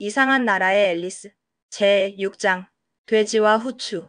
이상한 나라의 앨리스. 제6장. 돼지와 후추.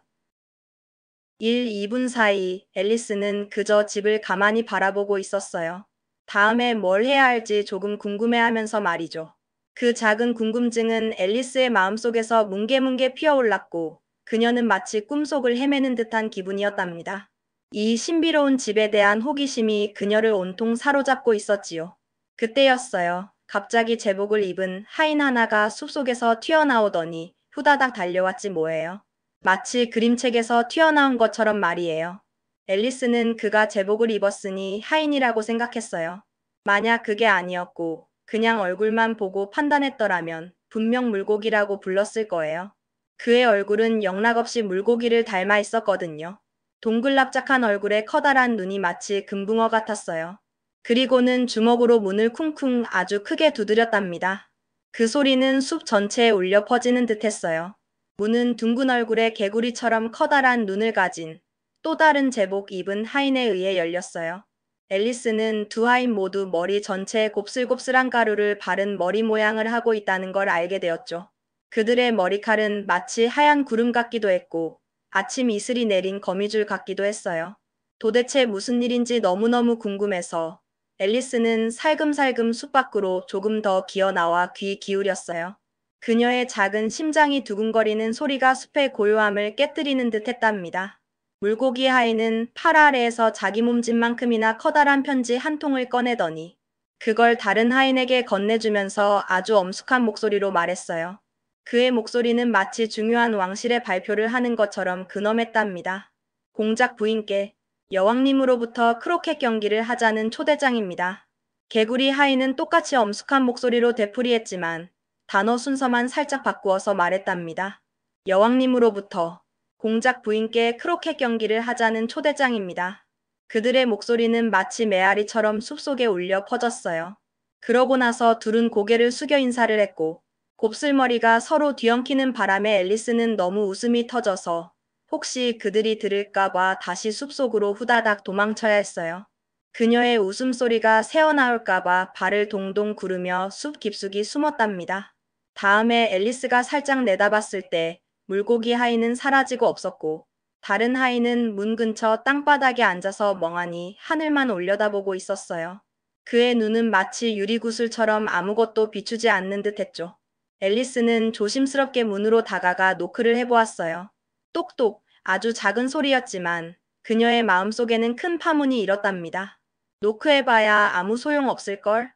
1, 2분 사이 앨리스는 그저 집을 가만히 바라보고 있었어요. 다음에 뭘 해야 할지 조금 궁금해하면서 말이죠. 그 작은 궁금증은 앨리스의 마음속에서 뭉게뭉게 피어올랐고 그녀는 마치 꿈속을 헤매는 듯한 기분이었답니다. 이 신비로운 집에 대한 호기심이 그녀를 온통 사로잡고 있었지요. 그때였어요. 갑자기 제복을 입은 하인 하나가 숲속에서 튀어나오더니 후다닥 달려왔지 뭐예요. 마치 그림책에서 튀어나온 것처럼 말이에요. 앨리스는 그가 제복을 입었으니 하인이라고 생각했어요. 만약 그게 아니었고 그냥 얼굴만 보고 판단했더라면 분명 물고기라고 불렀을 거예요. 그의 얼굴은 영락없이 물고기를 닮아 있었거든요. 동글납작한 얼굴에 커다란 눈이 마치 금붕어 같았어요. 그리고는 주먹으로 문을 쿵쿵 아주 크게 두드렸답니다. 그 소리는 숲 전체에 울려 퍼지는 듯했어요. 문은 둥근 얼굴에 개구리처럼 커다란 눈을 가진 또 다른 제복 입은 하인에 의해 열렸어요. 앨리스는 두 하인 모두 머리 전체에 곱슬곱슬한 가루를 바른 머리 모양을 하고 있다는 걸 알게 되었죠. 그들의 머리칼은 마치 하얀 구름 같기도 했고 아침 이슬이 내린 거미줄 같기도 했어요. 도대체 무슨 일인지 너무너무 궁금해서 앨리스는 살금살금 숲 밖으로 조금 더 기어 나와 귀 기울였어요. 그녀의 작은 심장이 두근거리는 소리가 숲의 고요함을 깨뜨리는 듯 했답니다. 물고기 하인은 팔 아래에서 자기 몸집만큼이나 커다란 편지 한 통을 꺼내더니 그걸 다른 하인에게 건네주면서 아주 엄숙한 목소리로 말했어요. 그의 목소리는 마치 중요한 왕실의 발표를 하는 것처럼 근엄했답니다. 공작 부인께 여왕님으로부터 크로켓 경기를 하자는 초대장입니다. 개구리 하인은 똑같이 엄숙한 목소리로 되풀이했지만 단어 순서만 살짝 바꾸어서 말했답니다. 여왕님으로부터 공작 부인께 크로켓 경기를 하자는 초대장입니다. 그들의 목소리는 마치 메아리처럼 숲속에 울려 퍼졌어요. 그러고 나서 둘은 고개를 숙여 인사를 했고 곱슬머리가 서로 뒤엉키는 바람에 앨리스는 너무 웃음이 터져서 혹시 그들이 들을까봐 다시 숲속으로 후다닥 도망쳐야 했어요. 그녀의 웃음소리가 새어나올까봐 발을 동동 구르며 숲 깊숙이 숨었답니다. 다음에 앨리스가 살짝 내다봤을 때 물고기 하인은 사라지고 없었고 다른 하인은 문 근처 땅바닥에 앉아서 멍하니 하늘만 올려다보고 있었어요. 그의 눈은 마치 유리구슬처럼 아무것도 비추지 않는 듯했죠. 앨리스는 조심스럽게 문으로 다가가 노크를 해보았어요. 똑똑, 아주 작은 소리였지만 그녀의 마음속에는 큰 파문이 일었답니다. 노크해봐야 아무 소용 없을걸?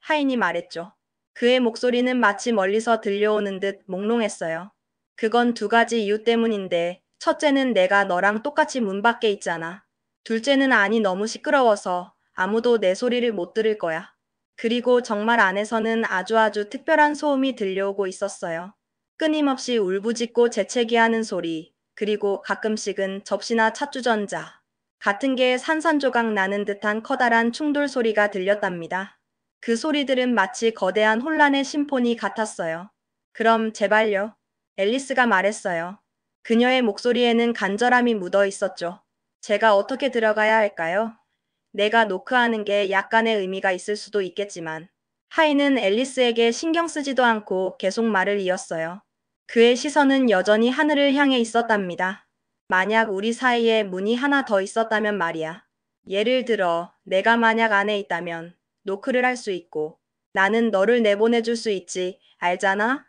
하인이 말했죠. 그의 목소리는 마치 멀리서 들려오는 듯 몽롱했어요. 그건 두 가지 이유 때문인데, 첫째는 내가 너랑 똑같이 문 밖에 있잖아. 둘째는 안이 너무 시끄러워서 아무도 내 소리를 못 들을 거야. 그리고 정말 안에서는 아주 특별한 소음이 들려오고 있었어요. 끊임없이 울부짖고 재채기하는 소리, 그리고 가끔씩은 접시나 찻주전자 같은 게 산산조각 나는 듯한 커다란 충돌 소리가 들렸답니다. 그 소리들은 마치 거대한 혼란의 심포니 같았어요. 그럼 제발요. 앨리스가 말했어요. 그녀의 목소리에는 간절함이 묻어 있었죠. 제가 어떻게 들어가야 할까요? 내가 노크하는 게 약간의 의미가 있을 수도 있겠지만 하인은 앨리스에게 신경 쓰지도 않고 계속 말을 이었어요. 그의 시선은 여전히 하늘을 향해 있었답니다. 만약 우리 사이에 문이 하나 더 있었다면 말이야. 예를 들어 내가 만약 안에 있다면 노크를 할 수 있고 나는 너를 내보내줄 수 있지, 알잖아?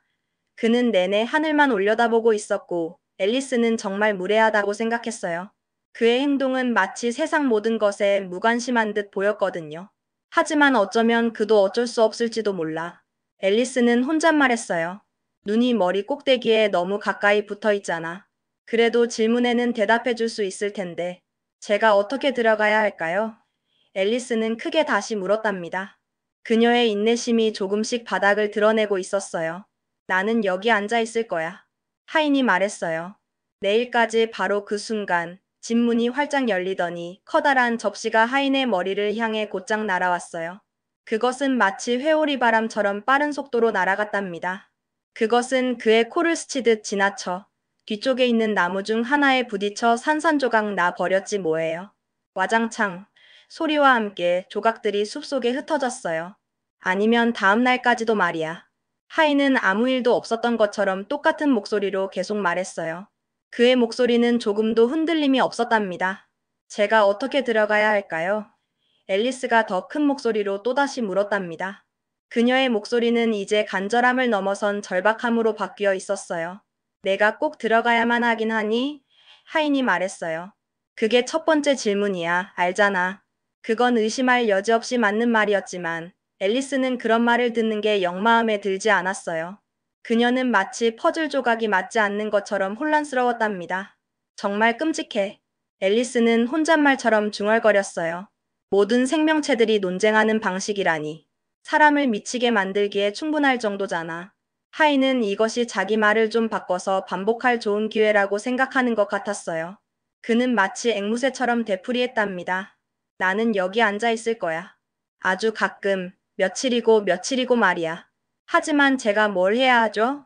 그는 내내 하늘만 올려다보고 있었고 앨리스는 정말 무례하다고 생각했어요. 그의 행동은 마치 세상 모든 것에 무관심한 듯 보였거든요. 하지만 어쩌면 그도 어쩔 수 없을지도 몰라. 앨리스는 혼잣말했어요. 눈이 머리 꼭대기에 너무 가까이 붙어 있잖아. 그래도 질문에는 대답해 줄 수 있을 텐데. 제가 어떻게 들어가야 할까요? 앨리스는 크게 다시 물었답니다. 그녀의 인내심이 조금씩 바닥을 드러내고 있었어요. 나는 여기 앉아 있을 거야. 하인이 말했어요. 내일까지 바로 그 순간 집 문이 활짝 열리더니 커다란 접시가 하인의 머리를 향해 곧장 날아왔어요. 그것은 마치 회오리 바람처럼 빠른 속도로 날아갔답니다. 그것은 그의 코를 스치듯 지나쳐 뒤쪽에 있는 나무 중 하나에 부딪혀 산산조각 나 버렸지 뭐예요. 와장창 소리와 함께 조각들이 숲속에 흩어졌어요. 아니면 다음 날까지도 말이야. 하인은 아무 일도 없었던 것처럼 똑같은 목소리로 계속 말했어요. 그의 목소리는 조금도 흔들림이 없었답니다. 제가 어떻게 들어가야 할까요? 앨리스가 더 큰 목소리로 또다시 물었답니다. 그녀의 목소리는 이제 간절함을 넘어선 절박함으로 바뀌어 있었어요. 내가 꼭 들어가야만 하긴 하니? 하인이 말했어요. 그게 첫 번째 질문이야. 알잖아. 그건 의심할 여지 없이 맞는 말이었지만 앨리스는 그런 말을 듣는 게 영 마음에 들지 않았어요. 그녀는 마치 퍼즐 조각이 맞지 않는 것처럼 혼란스러웠답니다. 정말 끔찍해. 앨리스는 혼잣말처럼 중얼거렸어요. 모든 생명체들이 논쟁하는 방식이라니. 사람을 미치게 만들기에 충분할 정도잖아. 하이는 이것이 자기 말을 좀 바꿔서 반복할 좋은 기회라고 생각하는 것 같았어요. 그는 마치 앵무새처럼 되풀이했답니다. 나는 여기 앉아 있을 거야. 아주 가끔, 며칠이고 며칠이고 말이야. 하지만 제가 뭘 해야 하죠?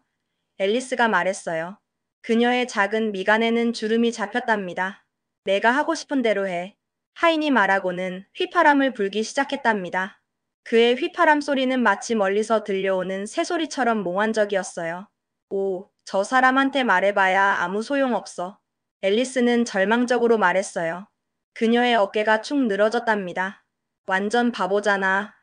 앨리스가 말했어요. 그녀의 작은 미간에는 주름이 잡혔답니다. 내가 하고 싶은 대로 해. 하인이 말하고는 휘파람을 불기 시작했답니다. 그의 휘파람 소리는 마치 멀리서 들려오는 새소리처럼 몽환적이었어요. 오, 저 사람한테 말해봐야 아무 소용없어. 앨리스는 절망적으로 말했어요. 그녀의 어깨가 축 늘어졌답니다. 완전 바보잖아.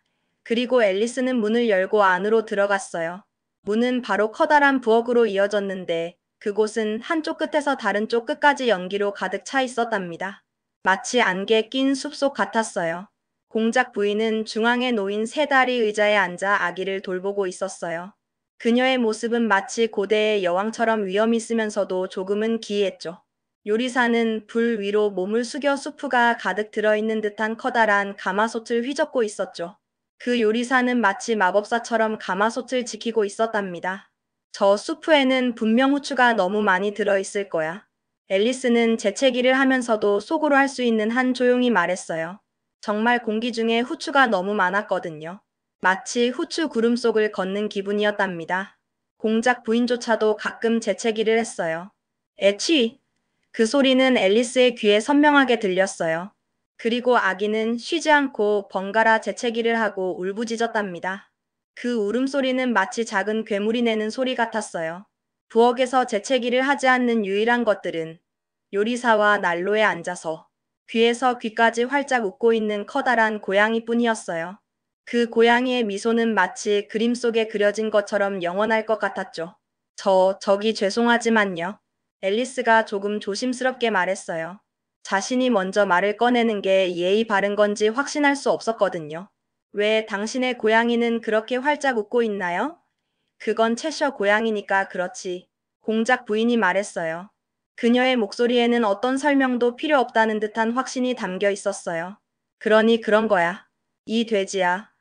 그리고 앨리스는 문을 열고 안으로 들어갔어요. 문은 바로 커다란 부엌으로 이어졌는데 그곳은 한쪽 끝에서 다른 쪽 끝까지 연기로 가득 차 있었답니다. 마치 안개 낀 숲속 같았어요. 공작 부인은 중앙에 놓인 세 다리 의자에 앉아 아기를 돌보고 있었어요. 그녀의 모습은 마치 고대의 여왕처럼 위험 있으면서도 조금은 기이했죠. 요리사는 불 위로 몸을 숙여 수프가 가득 들어있는 듯한 커다란 가마솥을 휘젓고 있었죠. 그 요리사는 마치 마법사처럼 가마솥을 지키고 있었답니다. 저 수프에는 분명 후추가 너무 많이 들어있을 거야. 앨리스는 재채기를 하면서도 속으로 할 수 있는 한 조용히 말했어요. 정말 공기 중에 후추가 너무 많았거든요. 마치 후추 구름 속을 걷는 기분이었답니다. 공작 부인조차도 가끔 재채기를 했어요. 애취! 그 소리는 앨리스의 귀에 선명하게 들렸어요. 그리고 아기는 쉬지 않고 번갈아 재채기를 하고 울부짖었답니다. 그 울음소리는 마치 작은 괴물이 내는 소리 같았어요. 부엌에서 재채기를 하지 않는 유일한 것들은 요리사와 난로에 앉아서 귀에서 귀까지 활짝 웃고 있는 커다란 고양이뿐이었어요. 그 고양이의 미소는 마치 그림 속에 그려진 것처럼 영원할 것 같았죠. 저기 죄송하지만요. 앨리스가 조금 조심스럽게 말했어요. 자신이 먼저 말을 꺼내는 게 예의 바른 건지 확신할 수 없었거든요. 왜 당신의 고양이는 그렇게 활짝 웃고 있나요? 그건 채셔 고양이니까 그렇지. 공작 부인이 말했어요. 그녀의 목소리에는 어떤 설명도 필요 없다는 듯한 확신이 담겨 있었어요. 그러니 그런 거야. 이 돼지야.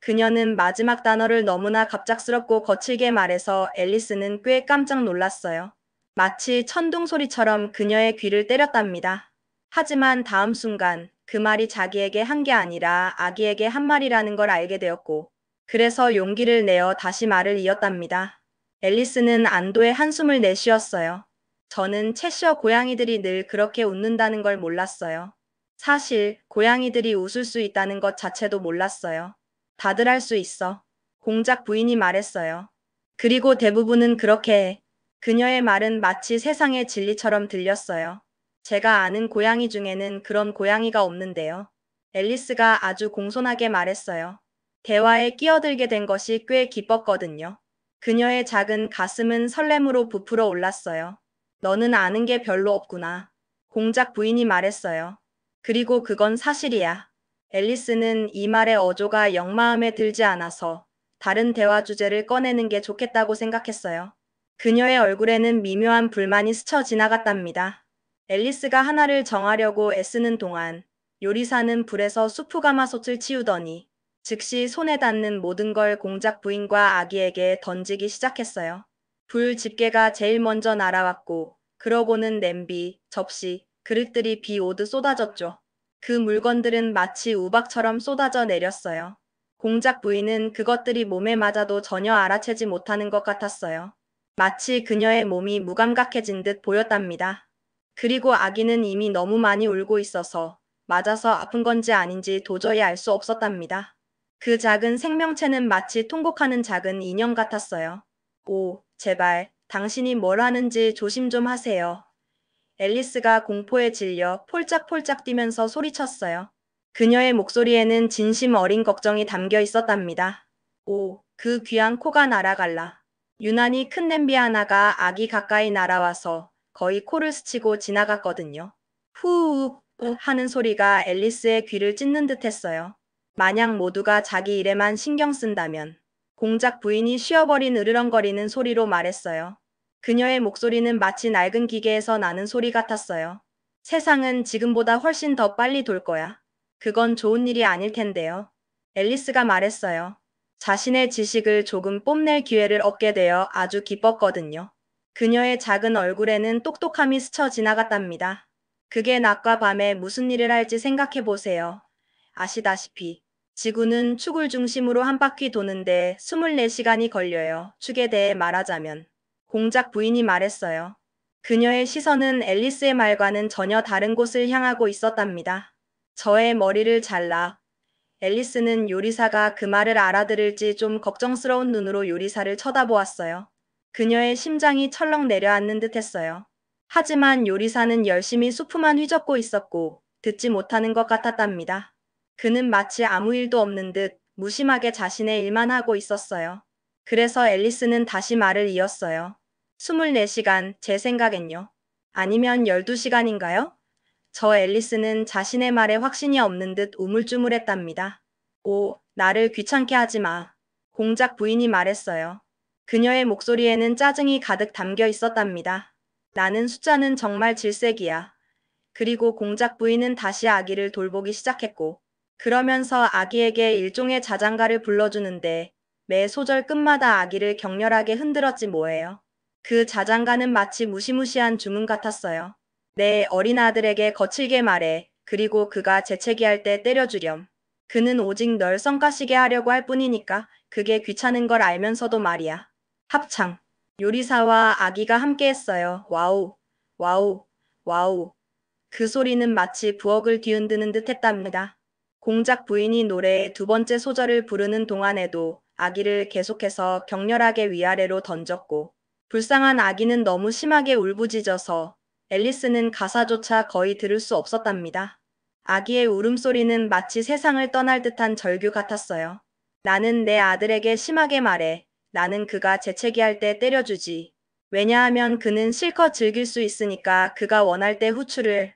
그녀는 마지막 단어를 너무나 갑작스럽고 거칠게 말해서 앨리스는 꽤 깜짝 놀랐어요. 마치 천둥 소리처럼 그녀의 귀를 때렸답니다. 하지만 다음 순간 그 말이 자기에게 한 게 아니라 아기에게 한 말이라는 걸 알게 되었고 그래서 용기를 내어 다시 말을 이었답니다. 앨리스는 안도의 한숨을 내쉬었어요. 저는 채셔 고양이들이 늘 그렇게 웃는다는 걸 몰랐어요. 사실 고양이들이 웃을 수 있다는 것 자체도 몰랐어요. 다들 할 수 있어. 공작 부인이 말했어요. 그리고 대부분은 그렇게 해. 그녀의 말은 마치 세상의 진리처럼 들렸어요. 제가 아는 고양이 중에는 그런 고양이가 없는데요. 앨리스가 아주 공손하게 말했어요. 대화에 끼어들게 된 것이 꽤 기뻤거든요. 그녀의 작은 가슴은 설렘으로 부풀어 올랐어요. 너는 아는 게 별로 없구나. 공작 부인이 말했어요. 그리고 그건 사실이야. 앨리스는 이 말의 어조가 영 마음에 들지 않아서 다른 대화 주제를 꺼내는 게 좋겠다고 생각했어요. 그녀의 얼굴에는 미묘한 불만이 스쳐 지나갔답니다. 앨리스가 하나를 정하려고 애쓰는 동안 요리사는 불에서 수프가마솥을 치우더니 즉시 손에 닿는 모든 걸 공작 부인과 아기에게 던지기 시작했어요. 불 집게가 제일 먼저 날아왔고 그러고는 냄비, 접시, 그릇들이 비 오듯 쏟아졌죠. 그 물건들은 마치 우박처럼 쏟아져 내렸어요. 공작 부인은 그것들이 몸에 맞아도 전혀 알아채지 못하는 것 같았어요. 마치 그녀의 몸이 무감각해진 듯 보였답니다. 그리고 아기는 이미 너무 많이 울고 있어서 맞아서 아픈 건지 아닌지 도저히 알 수 없었답니다. 그 작은 생명체는 마치 통곡하는 작은 인형 같았어요. 오, 제발, 당신이 뭘 하는지 조심 좀 하세요. 앨리스가 공포에 질려 폴짝폴짝 뛰면서 소리쳤어요. 그녀의 목소리에는 진심 어린 걱정이 담겨 있었답니다. 오, 그 귀한 코가 날아갈라. 유난히 큰 냄비 하나가 아기 가까이 날아와서 거의 코를 스치고 지나갔거든요. 후욱 하는 소리가 앨리스의 귀를 찢는 듯 했어요. 만약 모두가 자기 일에만 신경 쓴다면. 공작 부인이 쉬어버린 으르렁거리는 소리로 말했어요. 그녀의 목소리는 마치 낡은 기계에서 나는 소리 같았어요. 세상은 지금보다 훨씬 더 빨리 돌 거야. 그건 좋은 일이 아닐 텐데요. 앨리스가 말했어요. 자신의 지식을 조금 뽐낼 기회를 얻게 되어 아주 기뻤거든요. 그녀의 작은 얼굴에는 똑똑함이 스쳐 지나갔답니다. 그게 낮과 밤에 무슨 일을 할지 생각해 보세요. 아시다시피 지구는 축을 중심으로 한 바퀴 도는데 24시간이 걸려요. 축에 대해 말하자면. 공작 부인이 말했어요. 그녀의 시선은 앨리스의 말과는 전혀 다른 곳을 향하고 있었답니다. 저의 머리를 잘라. 앨리스는 요리사가 그 말을 알아들을지 좀 걱정스러운 눈으로 요리사를 쳐다보았어요. 그녀의 심장이 철렁 내려앉는 듯 했어요. 하지만 요리사는 열심히 수프만 휘젓고 있었고 듣지 못하는 것 같았답니다. 그는 마치 아무 일도 없는 듯 무심하게 자신의 일만 하고 있었어요. 그래서 앨리스는 다시 말을 이었어요. 24시간, 제 생각엔요. 아니면 12시간인가요? 저 앨리스는 자신의 말에 확신이 없는 듯 우물쭈물했답니다. 오, 나를 귀찮게 하지 마. 공작 부인이 말했어요. 그녀의 목소리에는 짜증이 가득 담겨 있었답니다. 나는 숫자는 정말 질색이야. 그리고 공작 부인은 다시 아기를 돌보기 시작했고, 그러면서 아기에게 일종의 자장가를 불러주는데 매 소절 끝마다 아기를 격렬하게 흔들었지 뭐예요. 그 자장가는 마치 무시무시한 주문 같았어요. 내 어린 아들에게 거칠게 말해. 그리고 그가 재채기할 때 때려주렴. 그는 오직 널 성가시게 하려고 할 뿐이니까 그게 귀찮은 걸 알면서도 말이야. 합창. 요리사와 아기가 함께했어요. 와우, 와우, 와우. 그 소리는 마치 부엌을 뒤흔드는 듯 했답니다. 공작 부인이 노래의 두 번째 소절을 부르는 동안에도 아기를 계속해서 격렬하게 위아래로 던졌고, 불쌍한 아기는 너무 심하게 울부짖어서 앨리스는 가사조차 거의 들을 수 없었답니다. 아기의 울음소리는 마치 세상을 떠날 듯한 절규 같았어요. 나는 내 아들에게 심하게 말해. 나는 그가 재채기할 때 때려주지. 왜냐하면 그는 실컷 즐길 수 있으니까 그가 원할 때 후추를.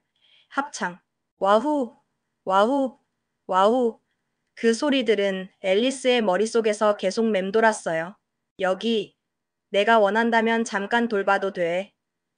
합창. 와후, 와후, 와후. 그 소리들은 앨리스의 머릿속에서 계속 맴돌았어요. 여기, 내가 원한다면 잠깐 돌봐도 돼.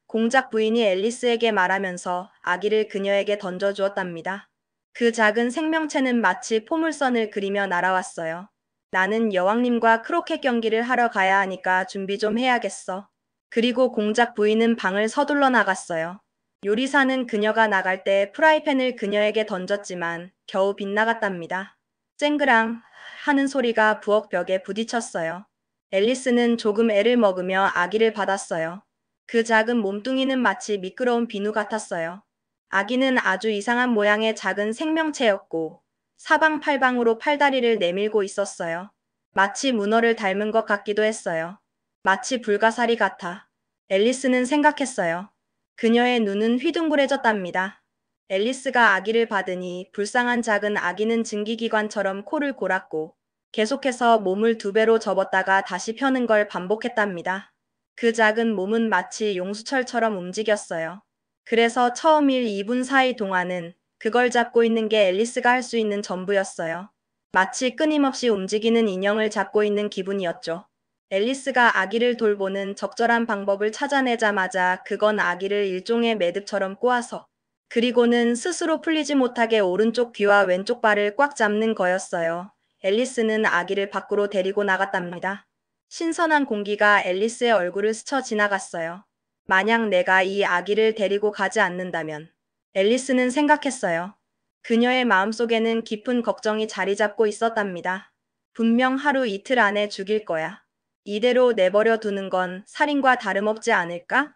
공작 부인이 앨리스에게 말하면서 아기를 그녀에게 던져주었답니다. 그 작은 생명체는 마치 포물선을 그리며 날아왔어요. 나는 여왕님과 크로켓 경기를 하러 가야 하니까 준비 좀 해야겠어. 그리고 공작 부인은 방을 서둘러 나갔어요. 요리사는 그녀가 나갈 때 프라이팬을 그녀에게 던졌지만 겨우 빗나갔답니다. 쨍그랑 하는 소리가 부엌 벽에 부딪혔어요. 앨리스는 조금 애를 먹으며 아기를 받았어요. 그 작은 몸뚱이는 마치 미끄러운 비누 같았어요. 아기는 아주 이상한 모양의 작은 생명체였고 사방팔방으로 팔다리를 내밀고 있었어요. 마치 문어를 닮은 것 같기도 했어요. 마치 불가사리 같아. 앨리스는 생각했어요. 그녀의 눈은 휘둥그레졌답니다. 앨리스가 아기를 받으니 불쌍한 작은 아기는 증기기관처럼 코를 골았고 계속해서 몸을 두 배로 접었다가 다시 펴는 걸 반복했답니다. 그 작은 몸은 마치 용수철처럼 움직였어요. 그래서 처음 1, 2분 사이 동안은 그걸 잡고 있는 게 앨리스가 할 수 있는 전부였어요. 마치 끊임없이 움직이는 인형을 잡고 있는 기분이었죠. 앨리스가 아기를 돌보는 적절한 방법을 찾아내자마자 그건 아기를 일종의 매듭처럼 꼬아서 그리고는 스스로 풀리지 못하게 오른쪽 귀와 왼쪽 발을 꽉 잡는 거였어요. 앨리스는 아기를 밖으로 데리고 나갔답니다. 신선한 공기가 앨리스의 얼굴을 스쳐 지나갔어요. 만약 내가 이 아기를 데리고 가지 않는다면. 앨리스는 생각했어요. 그녀의 마음속에는 깊은 걱정이 자리 잡고 있었답니다. 분명 하루 이틀 안에 죽일 거야. 이대로 내버려 두는 건 살인과 다름없지 않을까?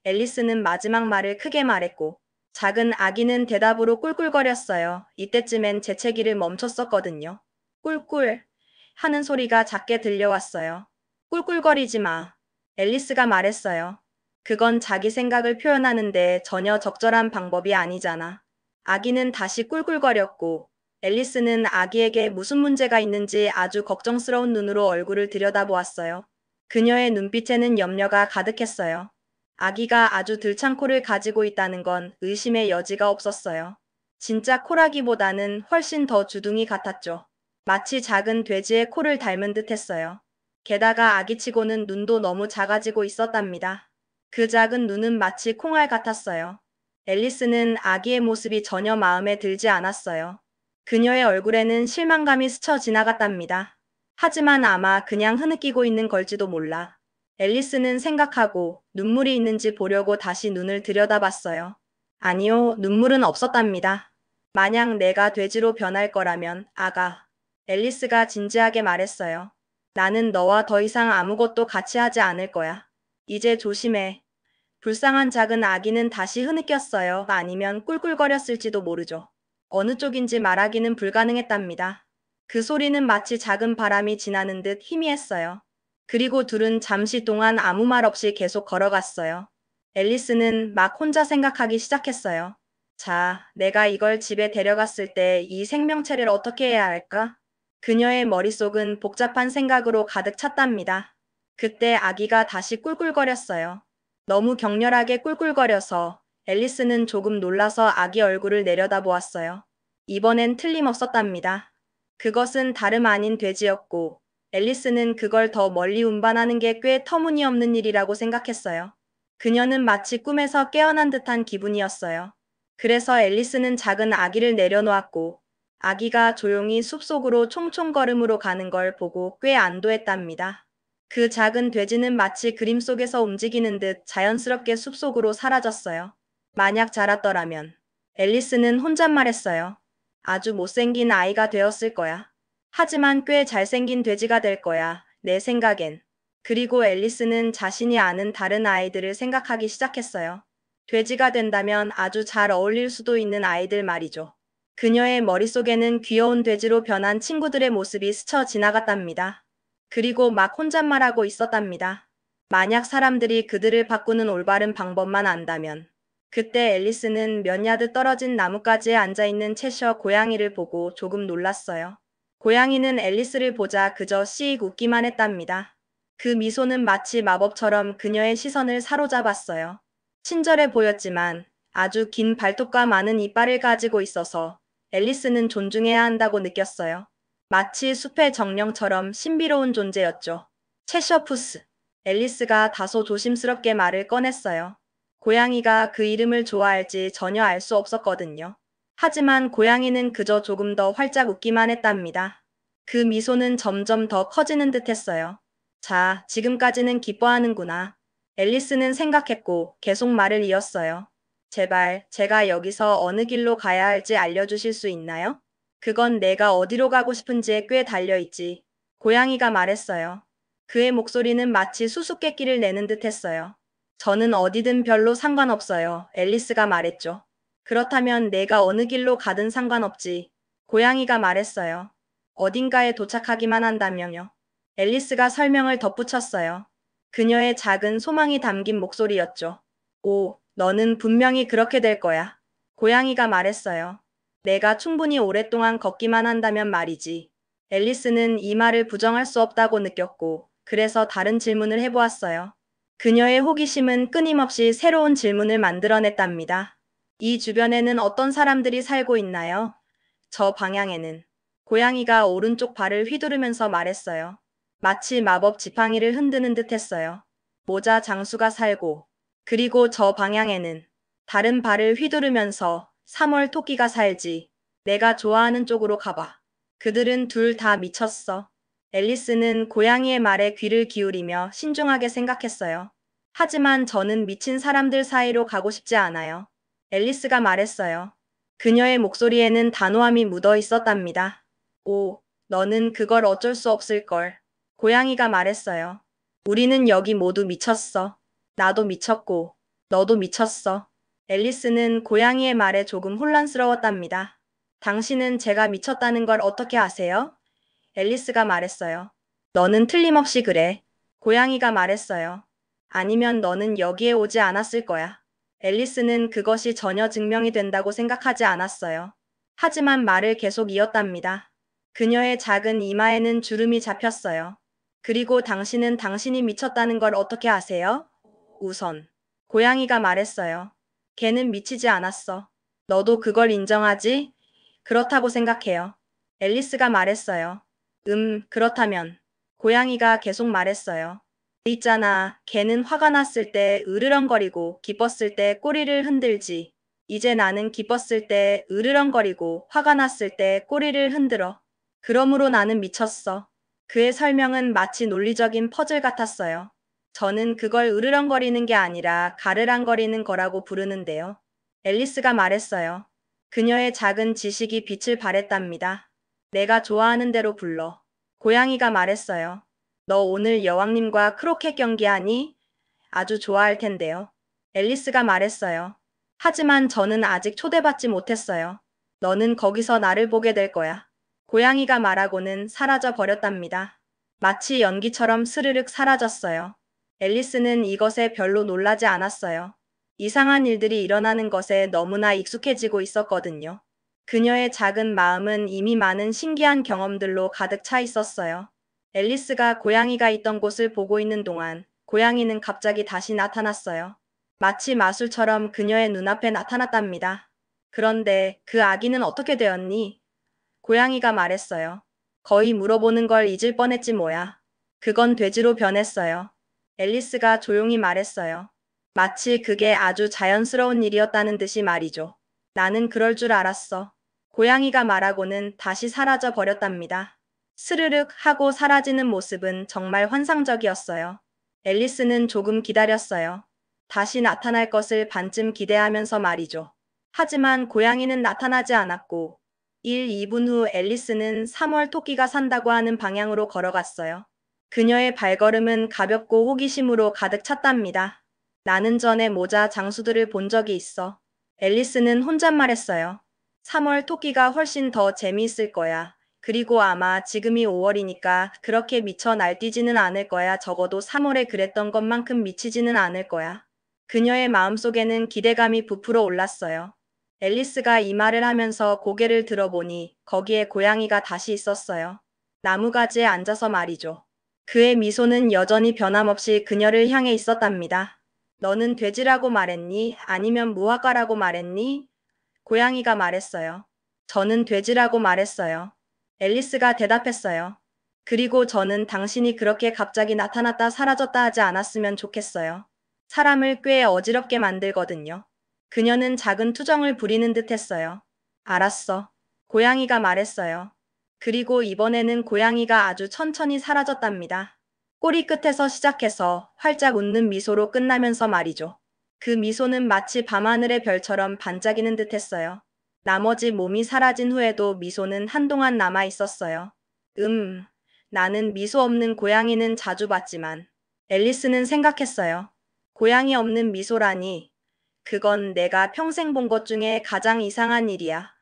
앨리스는 마지막 말을 크게 말했고 작은 아기는 대답으로 꿀꿀거렸어요. 이때쯤엔 재채기를 멈췄었거든요. 꿀꿀 하는 소리가 작게 들려왔어요. 꿀꿀거리지 마. 앨리스가 말했어요. 그건 자기 생각을 표현하는데 전혀 적절한 방법이 아니잖아. 아기는 다시 꿀꿀거렸고 앨리스는 아기에게 무슨 문제가 있는지 아주 걱정스러운 눈으로 얼굴을 들여다보았어요. 그녀의 눈빛에는 염려가 가득했어요. 아기가 아주 들창 코를 가지고 있다는 건 의심의 여지가 없었어요. 진짜 코라기보다는 훨씬 더 주둥이 같았죠. 마치 작은 돼지의 코를 닮은 듯했어요. 게다가 아기치고는 눈도 너무 작아지고 있었답니다. 그 작은 눈은 마치 콩알 같았어요. 앨리스는 아기의 모습이 전혀 마음에 들지 않았어요. 그녀의 얼굴에는 실망감이 스쳐 지나갔답니다. 하지만 아마 그냥 흐느끼고 있는 걸지도 몰라. 앨리스는 생각하고 눈물이 있는지 보려고 다시 눈을 들여다봤어요. 아니요, 눈물은 없었답니다. 만약 내가 돼지로 변할 거라면, 아가. 앨리스가 진지하게 말했어요. 나는 너와 더 이상 아무것도 같이 하지 않을 거야. 이제 조심해. 불쌍한 작은 아기는 다시 흐느꼈어요. 아니면 꿀꿀거렸을지도 모르죠. 어느 쪽인지 말하기는 불가능했답니다. 그 소리는 마치 작은 바람이 지나는 듯 희미했어요. 그리고 둘은 잠시 동안 아무 말 없이 계속 걸어갔어요. 앨리스는 막 혼자 생각하기 시작했어요. 자, 내가 이걸 집에 데려갔을 때 이 생명체를 어떻게 해야 할까? 그녀의 머릿속은 복잡한 생각으로 가득 찼답니다. 그때 아기가 다시 꿀꿀거렸어요. 너무 격렬하게 꿀꿀거려서 앨리스는 조금 놀라서 아기 얼굴을 내려다보았어요. 이번엔 틀림없었답니다. 그것은 다름 아닌 돼지였고 앨리스는 그걸 더 멀리 운반하는 게 꽤 터무니없는 일이라고 생각했어요. 그녀는 마치 꿈에서 깨어난 듯한 기분이었어요. 그래서 앨리스는 작은 아기를 내려놓았고 아기가 조용히 숲속으로 총총걸음으로 가는 걸 보고 꽤 안도했답니다. 그 작은 돼지는 마치 그림 속에서 움직이는 듯 자연스럽게 숲속으로 사라졌어요. 만약 자랐더라면 앨리스는 혼잣말했어요. 아주 못생긴 아이가 되었을 거야. 하지만 꽤 잘생긴 돼지가 될 거야. 내 생각엔. 그리고 앨리스는 자신이 아는 다른 아이들을 생각하기 시작했어요. 돼지가 된다면 아주 잘 어울릴 수도 있는 아이들 말이죠. 그녀의 머릿속에는 귀여운 돼지로 변한 친구들의 모습이 스쳐 지나갔답니다. 그리고 막 혼잣말하고 있었답니다. 만약 사람들이 그들을 바꾸는 올바른 방법만 안다면. 그때 앨리스는 몇 야드 떨어진 나뭇가지에 앉아있는 채셔 고양이를 보고 조금 놀랐어요. 고양이는 앨리스를 보자 그저 씩 웃기만 했답니다. 그 미소는 마치 마법처럼 그녀의 시선을 사로잡았어요. 친절해 보였지만 아주 긴 발톱과 많은 이빨을 가지고 있어서 앨리스는 존중해야 한다고 느꼈어요. 마치 숲의 정령처럼 신비로운 존재였죠. 채셔푸스. 앨리스가 다소 조심스럽게 말을 꺼냈어요. 고양이가 그 이름을 좋아할지 전혀 알 수 없었거든요. 하지만 고양이는 그저 조금 더 활짝 웃기만 했답니다. 그 미소는 점점 더 커지는 듯 했어요. 자, 지금까지는 기뻐하는구나. 앨리스는 생각했고 계속 말을 이었어요. 제발, 제가 여기서 어느 길로 가야 할지 알려주실 수 있나요? 그건 내가 어디로 가고 싶은지에 꽤 달려있지. 고양이가 말했어요. 그의 목소리는 마치 수수께끼를 내는 듯 했어요. 저는 어디든 별로 상관없어요. 앨리스가 말했죠. 그렇다면 내가 어느 길로 가든 상관없지. 고양이가 말했어요. 어딘가에 도착하기만 한다면요. 앨리스가 설명을 덧붙였어요. 그녀의 작은 소망이 담긴 목소리였죠. 오, 너는 분명히 그렇게 될 거야. 고양이가 말했어요. 내가 충분히 오랫동안 걷기만 한다면 말이지. 앨리스는 이 말을 부정할 수 없다고 느꼈고, 그래서 다른 질문을 해보았어요. 그녀의 호기심은 끊임없이 새로운 질문을 만들어냈답니다. 이 주변에는 어떤 사람들이 살고 있나요? 저 방향에는. 고양이가 오른쪽 발을 휘두르면서 말했어요. 마치 마법 지팡이를 흔드는 듯 했어요. 모자 장수가 살고, 그리고 저 방향에는 다른 발을 휘두르면서 3월 토끼가 살지. 내가 좋아하는 쪽으로 가봐. 그들은 둘 다 미쳤어. 앨리스는 고양이의 말에 귀를 기울이며 신중하게 생각했어요. 하지만 저는 미친 사람들 사이로 가고 싶지 않아요. 앨리스가 말했어요. 그녀의 목소리에는 단호함이 묻어 있었답니다. 오, 너는 그걸 어쩔 수 없을걸. 고양이가 말했어요. 우리는 여기 모두 미쳤어. 나도 미쳤고, 너도 미쳤어. 앨리스는 고양이의 말에 조금 혼란스러웠답니다. 당신은 제가 미쳤다는 걸 어떻게 아세요? 앨리스가 말했어요. 너는 틀림없이 그래. 고양이가 말했어요. 아니면 너는 여기에 오지 않았을 거야. 앨리스는 그것이 전혀 증명이 된다고 생각하지 않았어요. 하지만 말을 계속 이었답니다. 그녀의 작은 이마에는 주름이 잡혔어요. 그리고 당신은 당신이 미쳤다는 걸 어떻게 아세요? 우선. 고양이가 말했어요. 걔는 미치지 않았어. 너도 그걸 인정하지? 그렇다고 생각해요. 앨리스가 말했어요. 그렇다면. 고양이가 계속 말했어요. 있잖아, 걔는 화가 났을 때 으르렁거리고 기뻤을 때 꼬리를 흔들지. 이제 나는 기뻤을 때 으르렁거리고 화가 났을 때 꼬리를 흔들어. 그러므로 나는 미쳤어. 그의 설명은 마치 논리적인 퍼즐 같았어요. 저는 그걸 으르렁거리는 게 아니라 가르랑거리는 거라고 부르는데요. 앨리스가 말했어요. 그녀의 작은 지식이 빛을 발했답니다. 내가 좋아하는 대로 불러. 고양이가 말했어요. 너 오늘 여왕님과 크로켓 경기하니? 아주 좋아할 텐데요. 앨리스가 말했어요. 하지만 저는 아직 초대받지 못했어요. 너는 거기서 나를 보게 될 거야. 고양이가 말하고는 사라져 버렸답니다. 마치 연기처럼 스르륵 사라졌어요. 앨리스는 이것에 별로 놀라지 않았어요. 이상한 일들이 일어나는 것에 너무나 익숙해지고 있었거든요. 그녀의 작은 마음은 이미 많은 신기한 경험들로 가득 차 있었어요. 앨리스가 고양이가 있던 곳을 보고 있는 동안 고양이는 갑자기 다시 나타났어요. 마치 마술처럼 그녀의 눈앞에 나타났답니다. 그런데 그 아기는 어떻게 되었니? 고양이가 말했어요. 거의 물어보는 걸 잊을 뻔했지 뭐야. 그건 돼지로 변했어요. 앨리스가 조용히 말했어요. 마치 그게 아주 자연스러운 일이었다는 듯이 말이죠. 나는 그럴 줄 알았어. 고양이가 말하고는 다시 사라져 버렸답니다. 스르륵 하고 사라지는 모습은 정말 환상적이었어요. 앨리스는 조금 기다렸어요. 다시 나타날 것을 반쯤 기대하면서 말이죠. 하지만 고양이는 나타나지 않았고 1, 2분 후 앨리스는 3월 토끼가 산다고 하는 방향으로 걸어갔어요. 그녀의 발걸음은 가볍고 호기심으로 가득 찼답니다. 나는 전에 모자 장수들을 본 적이 있어. 앨리스는 혼잣말했어요. 3월 토끼가 훨씬 더 재미있을 거야. 그리고 아마 지금이 5월이니까 그렇게 미쳐 날뛰지는 않을 거야. 적어도 3월에 그랬던 것만큼 미치지는 않을 거야. 그녀의 마음속에는 기대감이 부풀어 올랐어요. 앨리스가 이 말을 하면서 고개를 들어보니 거기에 고양이가 다시 있었어요. 나무가지에 앉아서 말이죠. 그의 미소는 여전히 변함없이 그녀를 향해 있었답니다. 너는 돼지라고 말했니? 아니면 무화과라고 말했니? 고양이가 말했어요. 저는 돼지라고 말했어요. 앨리스가 대답했어요. 그리고 저는 당신이 그렇게 갑자기 나타났다 사라졌다 하지 않았으면 좋겠어요. 사람을 꽤 어지럽게 만들거든요. 그녀는 작은 투정을 부리는 듯 했어요. 알았어. 고양이가 말했어요. 그리고 이번에는 고양이가 아주 천천히 사라졌답니다. 꼬리 끝에서 시작해서 활짝 웃는 미소로 끝나면서 말이죠. 그 미소는 마치 밤하늘의 별처럼 반짝이는 듯 했어요. 나머지 몸이 사라진 후에도 미소는 한동안 남아 있었어요. 나는 미소 없는 고양이는 자주 봤지만 앨리스는 생각했어요. 고양이 없는 미소라니. 그건 내가 평생 본 것 중에 가장 이상한 일이야.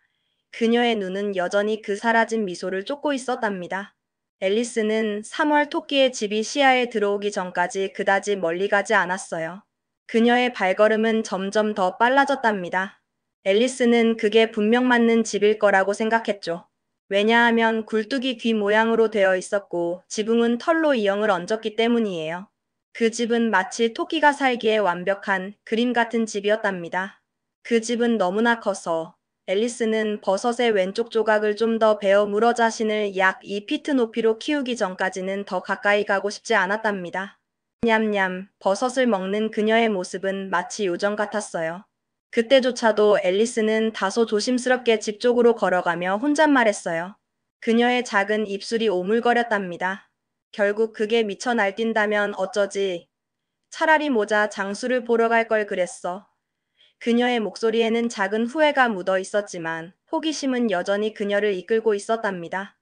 그녀의 눈은 여전히 그 사라진 미소를 쫓고 있었답니다. 앨리스는 3월 토끼의 집이 시야에 들어오기 전까지 그다지 멀리 가지 않았어요. 그녀의 발걸음은 점점 더 빨라졌답니다. 앨리스는 그게 분명 맞는 집일 거라고 생각했죠. 왜냐하면 굴뚝이 귀 모양으로 되어 있었고 지붕은 털로 이형을 얹었기 때문이에요. 그 집은 마치 토끼가 살기에 완벽한 그림 같은 집이었답니다. 그 집은 너무나 커서 앨리스는 버섯의 왼쪽 조각을 좀 더 베어 물어 자신을 약 2피트 높이로 키우기 전까지는 더 가까이 가고 싶지 않았답니다. 냠냠, 버섯을 먹는 그녀의 모습은 마치 요정 같았어요. 그때조차도 앨리스는 다소 조심스럽게 집 쪽으로 걸어가며 혼잣말했어요. 그녀의 작은 입술이 오물거렸답니다. 결국 그게 미쳐 날뛴다면 어쩌지. 차라리 모자 장수를 보러 갈 걸 그랬어. 그녀의 목소리에는 작은 후회가 묻어 있었지만 호기심은 여전히 그녀를 이끌고 있었답니다.